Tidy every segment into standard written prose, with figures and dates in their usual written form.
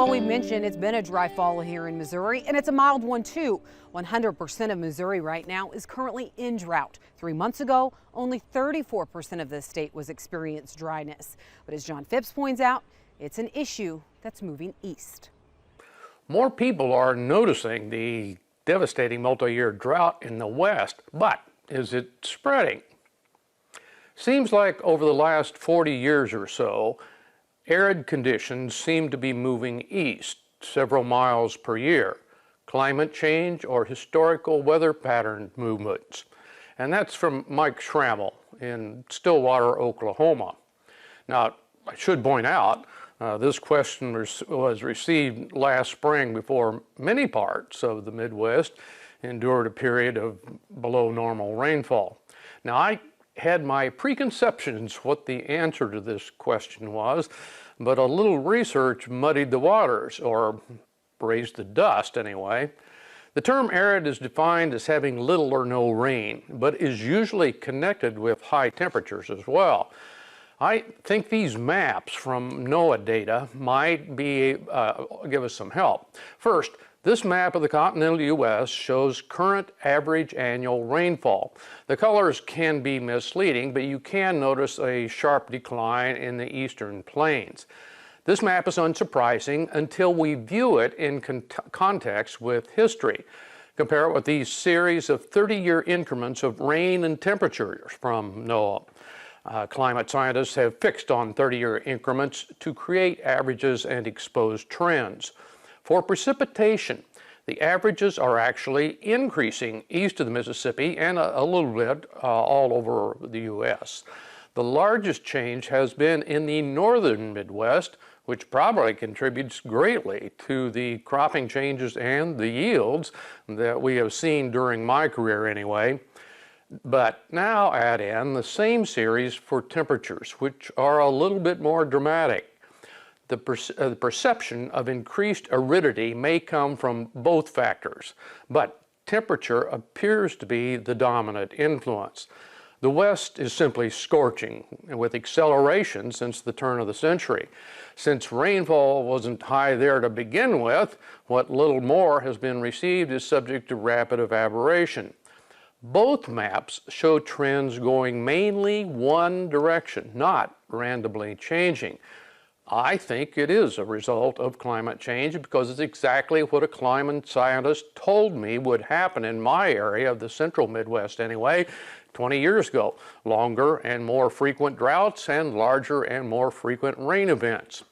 Well, we mentioned it's been a dry fall here in Missouri, and it's a mild one too. 100% of Missouri right now is currently in drought. 3 months ago, only 34% of the state was experiencing dryness. But as John Phipps points out, it's an issue that's moving east. More people are noticing the devastating multi-year drought in the West, but is it spreading? Seems like over the last 40 years or so, arid conditions seem to be moving east several miles per year. Climate change or historical weather pattern movements. And that's from Mike Schrammel in Stillwater, Oklahoma. Now, I should point out, this question was received last spring before many parts of the Midwest endured a period of below normal rainfall. Now, I had my preconceptions what the answer to this question was, but a little research muddied the waters, or raised the dust anyway. The term arid is defined as having little or no rain, but is usually connected with high temperatures as well. I think these maps from NOAA data might give us some help. First, this map of the continental U.S. shows current average annual rainfall. The colors can be misleading, but you can notice a sharp decline in the eastern plains. This map is unsurprising until we view it in context with history. Compare it with these series of 30-year increments of rain and temperatures from NOAA. Climate scientists have fixed on 30-year increments to create averages and expose trends. For precipitation, the averages are actually increasing east of the Mississippi and a little bit all over the U.S. The largest change has been in the northern Midwest, which probably contributes greatly to the cropping changes and the yields that we have seen during my career anyway. But now add in the same series for temperatures, which are a little bit more dramatic. The perception of increased aridity may come from both factors, but temperature appears to be the dominant influence. The West is simply scorching, with acceleration since the turn of the century. Since rainfall wasn't high there to begin with, what little more has been received is subject to rapid evaporation. Both maps show trends going mainly one direction, not randomly changing. I think it is a result of climate change because it's exactly what a climate scientist told me would happen in my area of the central Midwest anyway, 20 years ago. Longer and more frequent droughts and larger and more frequent rain events.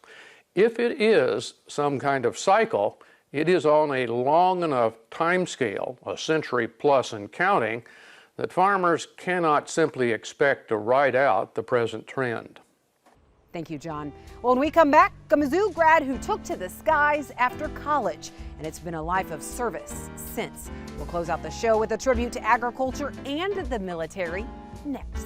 If it is some kind of cycle, it is on a long enough time scale, a century plus and counting, that farmers cannot simply expect to ride out the present trend. Thank you, John. Well, when we come back, a Mizzou grad who took to the skies after college, and it's been a life of service since. We'll close out the show with a tribute to agriculture and the military next.